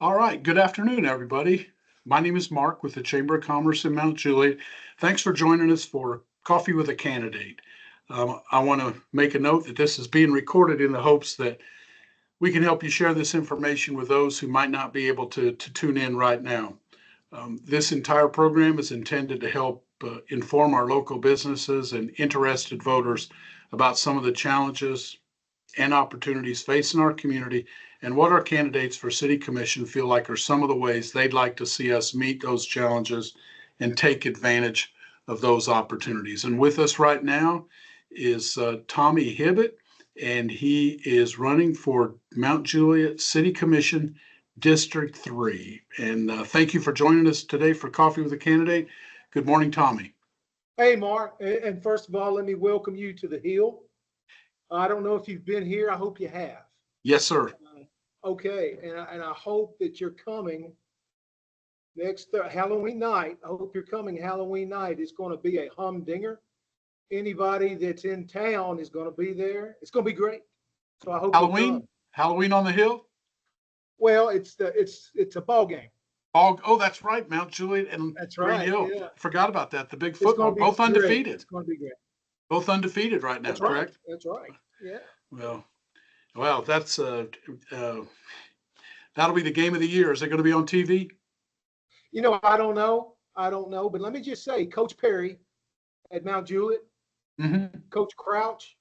All right. Good afternoon, everybody. My name is Mark with the Chamber of Commerce in Mount Juliet. Thanks for joining us for Coffee with a Candidate. I want to make a note that this is being recorded in the hopes that we can help you share this information with those who might not be able to tune in right now. This entire program is intended to help inform our local businesses and interested voters about some of the challenges and opportunities facing our community and what our candidates for city commission feel like are some of the ways they'd like to see us meet those challenges and take advantage of those opportunities. And with us right now is Tommy Hibbett, and he is running for Mount Juliet City Commission District 3. And thank you for joining us today for Coffee with a Candidate. Good morning, Tommy. Hey, Mark. And first of all, let me welcome you to the Hill. I don't know if you've been here. I hope you have. Yes, sir. Okay. And I hope that you're coming next Halloween night. I hope you're coming Halloween night. It's going to be a humdinger. Anybody that's in town is going to be there. It's going to be great. So I hope Halloween on the Hill. Well, it's a ball game. Oh, that's right. Mount Juliet and That's Green right. Hill. Yeah. Forgot about that. The big football, both undefeated. It's going to be great. Both undefeated right now, That's correct? Right. That's right. Yeah. Well, that's that'll be the game of the year. Is it going to be on TV? I don't know. But let me just say, Coach Perry at Mount Juliet, Coach Crouch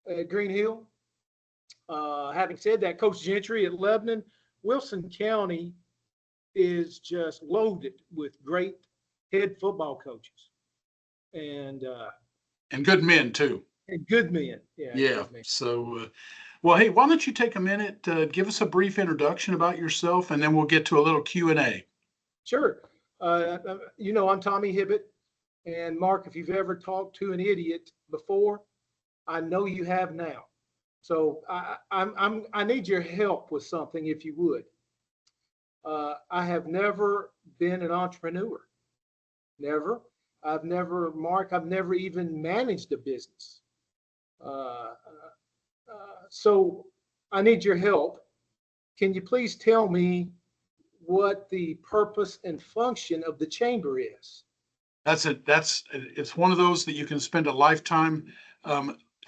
at Green Hill. Having said that, Coach Gentry at Lebanon, Wilson County is just loaded with great head football coaches and good men too. And good men. Yeah. Good men. So, well, hey, why don't you take a minute, give us a brief introduction about yourself, and then we'll get to a little Q&A. Sure. I'm Tommy Hibbett. And Mark, if you've ever talked to an idiot before, I know you have now. So I need your help with something, if you would. I have never been an entrepreneur. Never. I've never even managed a business. So I need your help. Can you please tell me what the purpose and function of the chamber is? It's one of those that you can spend a lifetime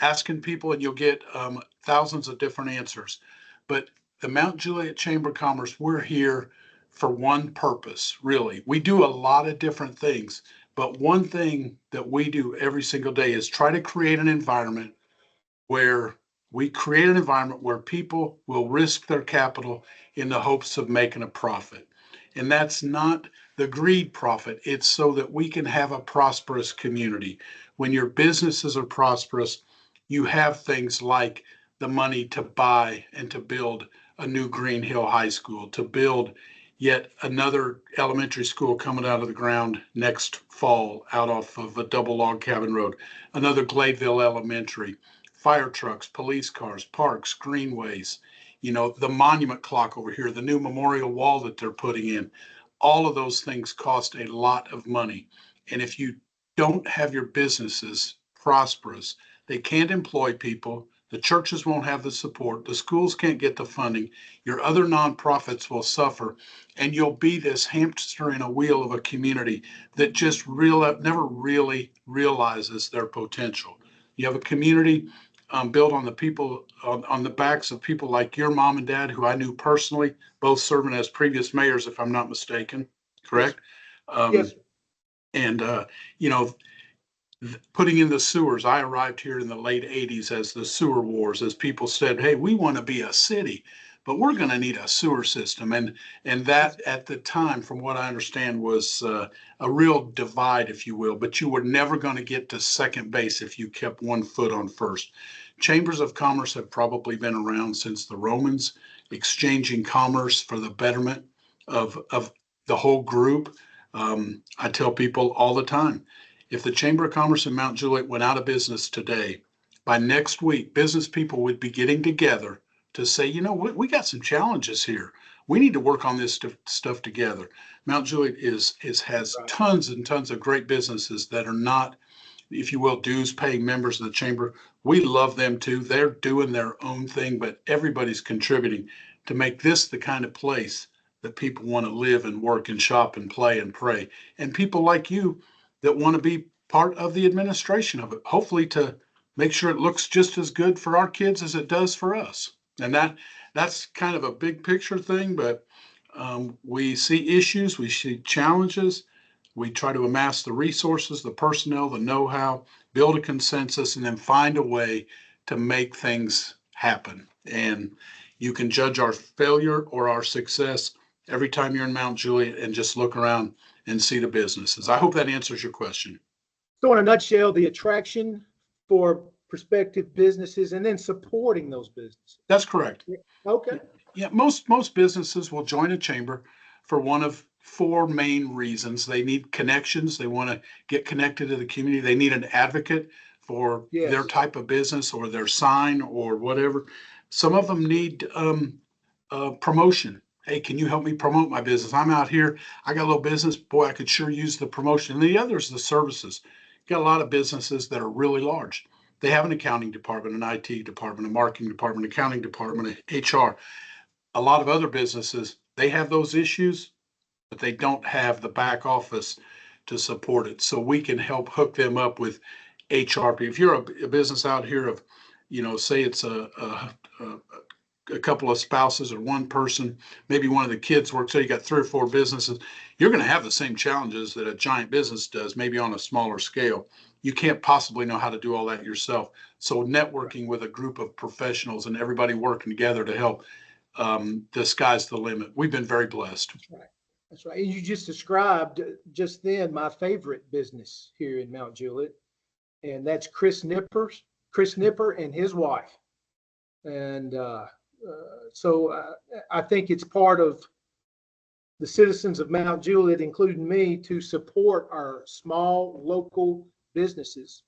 asking people, and you'll get thousands of different answers. But the Mount Juliet Chamber of Commerce, we're here for one purpose, really. We do a lot of different things, but one thing that we do every single day is try to create an environment where people will risk their capital in the hopes of making a profit. And that's not the greed profit. It's so that we can have a prosperous community. When your businesses are prosperous, you have things like the money to buy and to build a new Green Hill High School, to build yet another elementary school coming out of the ground next fall out off of a double log cabin road, another Gladeville Elementary, fire trucks, police cars, parks, greenways, the monument clock over here, the new memorial wall that they're putting in. All of those things cost a lot of money. And if you don't have your businesses prosperous, they can't employ people. The churches won't have the support. The schools can't get the funding. Your other nonprofits will suffer. And you'll be this hamster in a wheel of a community that just never really realizes their potential. You have a community built on the people, on the backs of people like your mom and dad, who I knew personally, both serving as previous mayors, if I'm not mistaken, correct? Yes. And, putting in the sewers. I arrived here in the late 80s as the sewer wars, as people said, hey, we want to be a city, but we're going to need a sewer system. And that at the time, from what I understand, was a real divide, if you will, but you were never going to get to second base if you kept one foot on first. Chambers of commerce have probably been around since the Romans, exchanging commerce for the betterment of the whole group. I tell people all the time, if the Chamber of Commerce in Mount Juliet went out of business today, by next week, business people would be getting together to say, we got some challenges here. We need to work on this stuff together. Mount Juliet has tons and tons of great businesses that are not, if you will, dues paying members of the chamber. We love them too. They're doing their own thing, but everybody's contributing to make this the kind of place that people want to live and work and shop and play and pray, and people like you that want to be part of the administration of it, hopefully to make sure it looks just as good for our kids as it does for us. And that's kind of a big picture thing, but we see issues, we see challenges, we try to amass the resources, the personnel, the know-how, build a consensus, and then find a way to make things happen. And you can judge our failure or our success every time you're in Mount Juliet and just look around and see the businesses. I hope that answers your question. So in a nutshell, the attraction for prospective businesses and then supporting those businesses. That's correct. Okay. Yeah, most businesses will join a chamber for one of four main reasons. They need connections. They want to get connected to the community. They need an advocate for their Yes. type of business or their sign or whatever. Some of them need promotion. Hey, can you help me promote my business? I'm out here. I got a little business. Boy, I could sure use the promotion. And the other is the services. Got a lot of businesses that are really large. They have an accounting department, an IT department, a marketing department, accounting department, HR. A lot of other businesses, they have those issues, but they don't have the back office to support it. So we can help hook them up with HR. If you're a business out here of, say it's a couple of spouses or one person, maybe one of the kids works, so you got three or four businesses, you're going to have the same challenges that a giant business does, maybe on a smaller scale. You can't possibly know how to do all that yourself. So networking with a group of professionals and everybody working together to help, the sky's the limit. We've been very blessed. That's right. That's right. And you just described just then my favorite business here in Mount Juliet, and that's Chris Nipper and his wife. And so I think it's part of the citizens of Mount Juliet, including me, to support our small local businesses.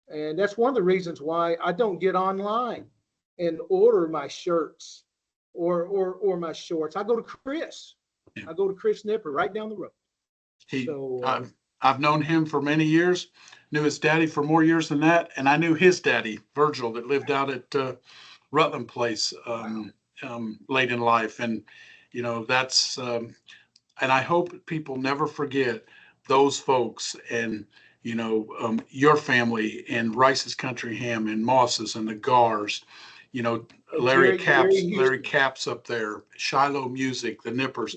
And that's one of the reasons why I don't get online and order my shirts or my shorts. I go to Chris. Yeah. I go to Chris Nipper right down the road. He, So I've known him for many years, knew his daddy for more years than that, and I knew his daddy, Virgil, that lived out at Rutland Place late in life. And, that's, and I hope people never forget those folks and, your family and Rice's Country Ham and Moss's and the Gars, Larry Capps up there, Shiloh Music, the Nippers.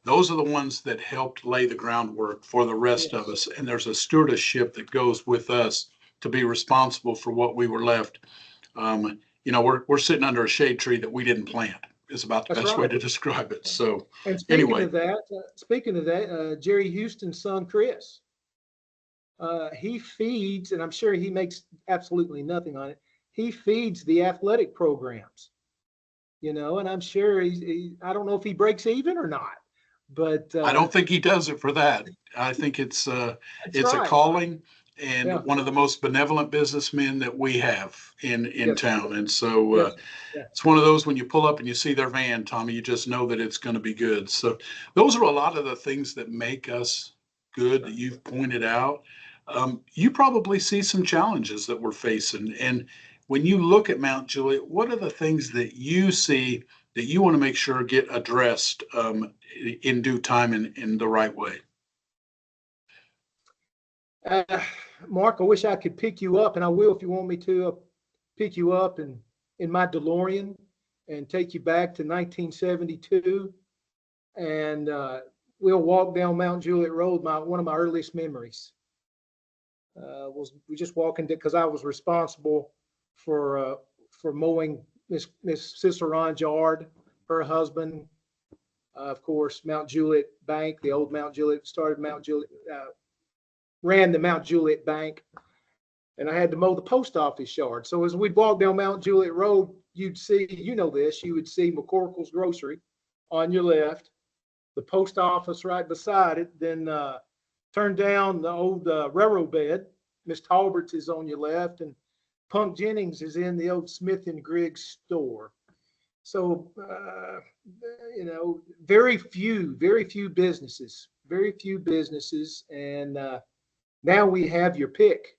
Those are the ones that helped lay the groundwork for the rest of us. And there's a stewardship that goes with us to be responsible for what we were left. We're sitting under a shade tree that we didn't plant is about the best way to describe it. So and speaking anyway. of that, Jerry Houston's son, Chris, he feeds, and I'm sure he makes absolutely nothing on it. He feeds the athletic programs, and I'm sure I don't know if he breaks even or not. But I don't think he does it for that. I think it's a calling and one of the most benevolent businessmen that we have in town. And so it's one of those, when you pull up and you see their van, Tommy, you just know that it's going to be good. So those are a lot of the things that make us good that you've pointed out. You probably see some challenges that we're facing. And when you look at Mount Juliet, what are the things that you see that you want to make sure get addressed in due time and in the right way? Mark, I wish I could pick you up, and I will if you want me to pick you up in my DeLorean and take you back to 1972, and we'll walk down Mount Juliet Road. One of my earliest memories was we just walking because I was responsible for mowing Miss Ciceron's yard, her husband, of course, Mount Juliet Bank, the old Mount Juliet, ran the Mount Juliet Bank, and I had to mow the post office yard. So as we'd walk down Mount Juliet Road, you'd see, you would see McCorkle's Grocery on your left, the post office right beside it, then turn down the old railroad bed. Miss Talbert's is on your left, and Punk Jennings is in the old Smith and Griggs store. So, very few businesses, and now we have your pick.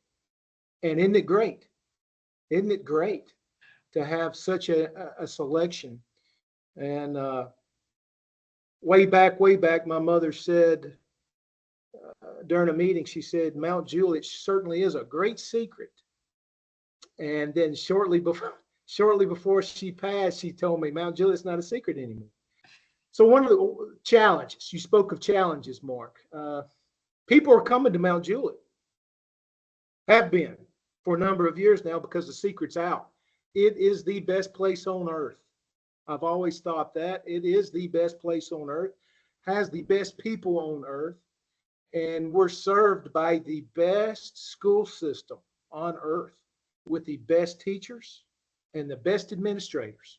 And isn't it great? Isn't it great to have such a selection? And way back, my mother said during a meeting, she said, Mount Juliet certainly is a great secret. And then shortly before she passed, she told me Mount Juliet's not a secret anymore. So one of the challenges, you spoke of challenges, Mark. People are coming to Mount Juliet, have been for a number of years now because the secret's out. It is the best place on earth. I've always thought that. It is the best place on earth, has the best people on earth, and we're served by the best school system on earth with the best teachers and the best administrators.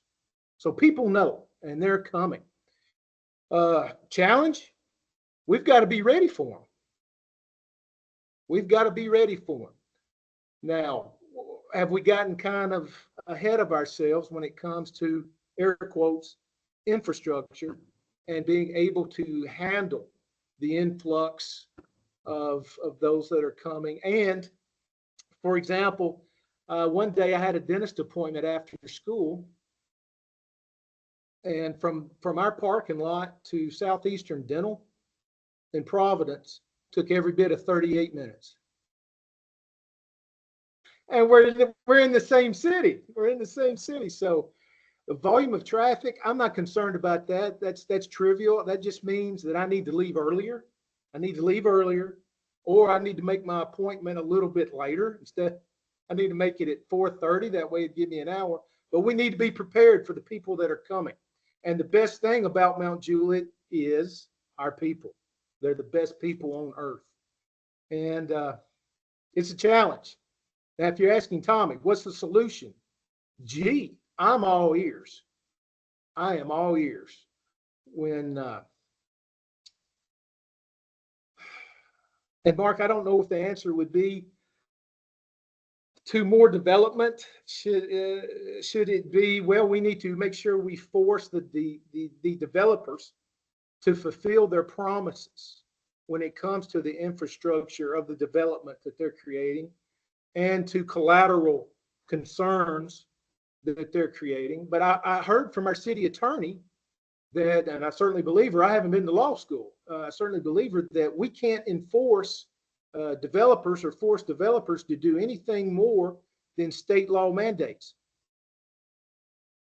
So people know, and they're coming. Challenge, we've got to be ready for them. We've got to be ready for them. Now, have we gotten kind of ahead of ourselves when it comes to, air quotes, infrastructure and being able to handle the influx of those that are coming? And for example, one day I had a dentist appointment after school, and from our parking lot to Southeastern Dental in Providence took every bit of 38 minutes. And we're in the same city. We're in the same city. So the volume of traffic, I'm not concerned about that. That's trivial. That just means that I need to leave earlier. I need to leave earlier, or I need to make my appointment a little bit later. Instead, I need to make it at 4:30. That way it'd give me an hour. But we need to be prepared for the people that are coming. And the best thing about Mount Juliet is our people. They're the best people on earth. And it's a challenge. Now, if you're asking Tommy, what's the solution? Gee, I'm all ears. I am all ears. When and Mark, I don't know if the answer would be to more development. Should it be, well, we need to make sure we force the developers to fulfill their promises when it comes to the infrastructure of the development that they're creating, and to collateral concerns that they're creating. But I heard from our city attorney that, and I certainly believe her, I haven't been to law school, I certainly believe her that we can't enforce developers or force developers to do anything more than state law mandates.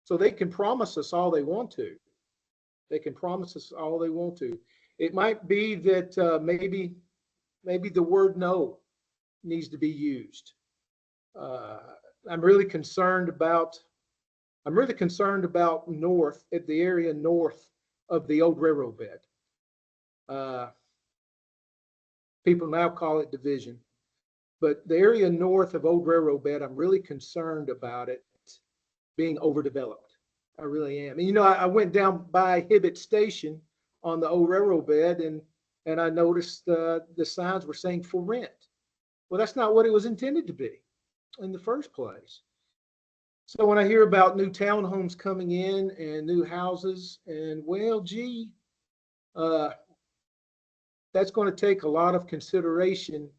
So they can promise us all they want to. They can promise us all they want to. It might be that maybe the word no needs to be used. I'm really concerned about north, at the area north of the old railroad bed. People now call it Division, but the area north of old railroad bed, I'm really concerned about it being overdeveloped. I really am. And you know, I went down by Hibbett Station on the old railroad bed, and I noticed the signs were saying for rent. Well, that's not what it was intended to be in the first place. So when I hear about new townhomes coming in and new houses, and well, gee, that's going to take a lot of consideration,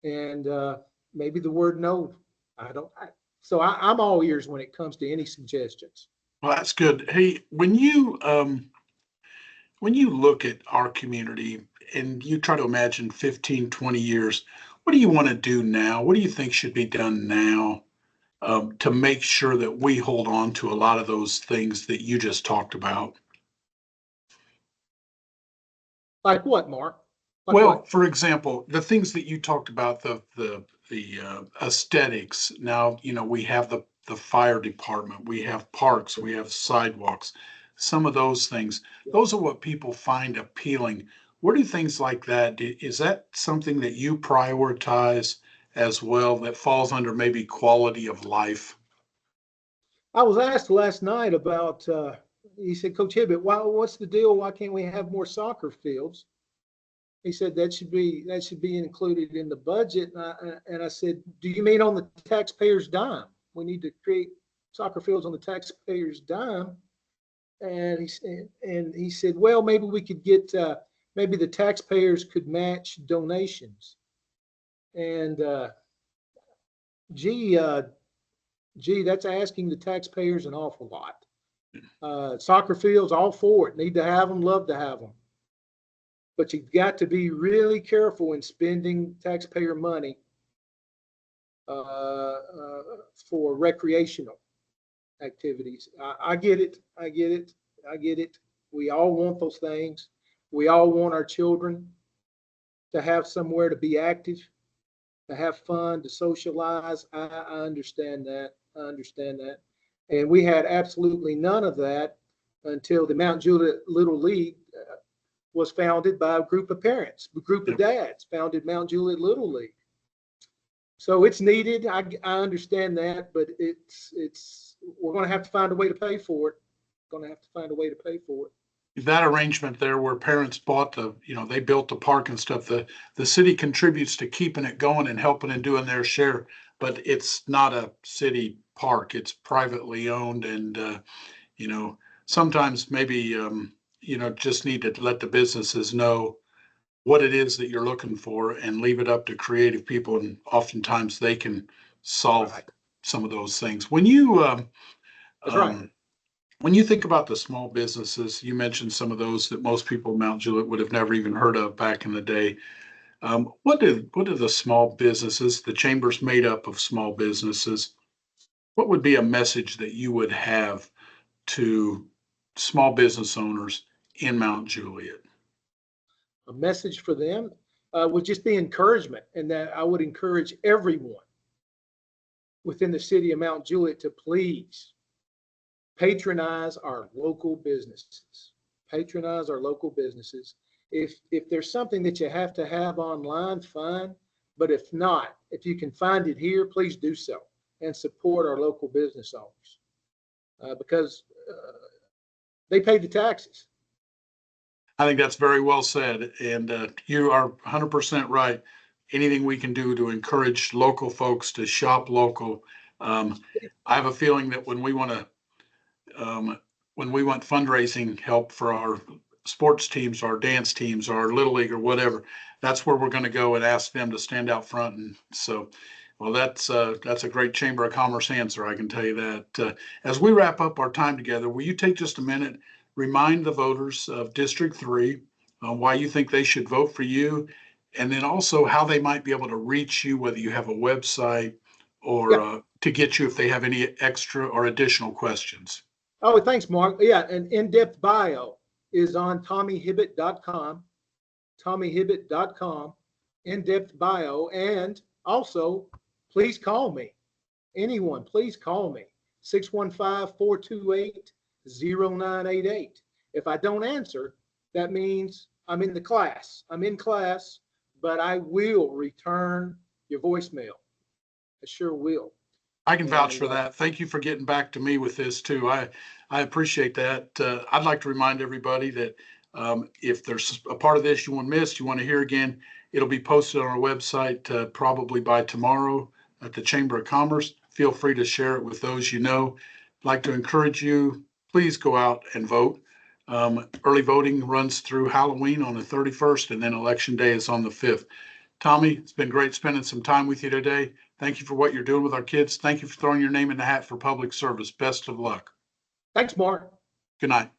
and maybe the word no. So I'm all ears when it comes to any suggestions. Well, that's good. Hey, when you look at our community and you try to imagine 15, 20 years, what do you want to do now? What do you think should be done now to make sure that we hold on to a lot of those things that you just talked about? Like what, Mark? Like Well, what? for example, the things that you talked about, the aesthetics. Now, you know, we have the fire department, we have parks, we have sidewalks. Some of those things, those are what people find appealing. Where do things like that, is that something that you prioritize as well, that falls under maybe quality of life? I was asked last night about. He said, Coach Hibbett, what's the deal? Why can't we have more soccer fields? He said that should be included in the budget. And I said, do you mean on the taxpayer's dime? We need to create soccer fields on the taxpayer's dime. And he said, well, maybe we could get maybe the taxpayers could match donations. And gee, that's asking the taxpayers an awful lot. Soccer fields, all for it. Need to have them, love to have them. But you've got to be really careful in spending taxpayer money for recreational activities. I get it. I get it. I get it. We all want those things. We all want our children to have somewhere to be active, to have fun, to socialize. I understand that. I understand that. And we had absolutely none of that until the Mount Juliet Little League was founded by a group of parents, a group of dads founded Mount Juliet Little League. So it's needed. I understand that, but we're going to have to find a way to pay for it. Going to have to find a way to pay for it. That arrangement there where parents bought they built the park and stuff, the city contributes to keeping it going and helping and doing their share, but it's not a city park. It's privately owned, and sometimes maybe just need to let the businesses know what it is that you're looking for and leave it up to creative people, and oftentimes they can solve some of those things. When you That's right. When you think about the small businesses, you mentioned some of those that most people in Mount Juliet would have never even heard of back in the day. What do the small businesses, the chamber's made up of small businesses, what would be a message that you would have to small business owners in Mount Juliet? A message for them would just be encouragement, and that I would encourage everyone within the city of Mount Juliet to please patronize our local businesses. Patronize our local businesses. If there's something that you have to have online, fine. But if not, if you can find it here, please do so and support our local business owners because they pay the taxes. I think that's very well said, and you are 100% right. Anything we can do to encourage local folks to shop local. I have a feeling that when we want fundraising help for our sports teams, our dance teams, our little league or whatever, that's where we're going to go and ask them to stand out front. And so, well, that's a great Chamber of Commerce answer. I can tell you that. As we wrap up our time together, will you take just a minute, remind the voters of District 3 why you think they should vote for you, and then also how they might be able to reach you, whether you have a website or to get you if they have any extra or additional questions. Oh, thanks, Mark. Yeah, an in-depth bio is on TommyHibbett.com, TommyHibbett.com, in-depth bio. And also, please call me. Anyone, please call me, 615-428-0988. If I don't answer, that means I'm in the class. I'm in class, but I will return your voicemail. I sure will. I can vouch for that. Thank you for getting back to me with this too. I appreciate that. I'd like to remind everybody that if there's a part of this you want to hear again, it'll be posted on our website probably by tomorrow at the Chamber of Commerce. Feel free to share it with those you know. I'd like to encourage you, please go out and vote. Early voting runs through Halloween on the 31st, and then Election Day is on the 5th. Tommy, it's been great spending some time with you today. Thank you for what you're doing with our kids. Thank you for throwing your name in the hat for public service. Best of luck. Thanks, Mark. Good night.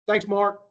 Thanks, Mark.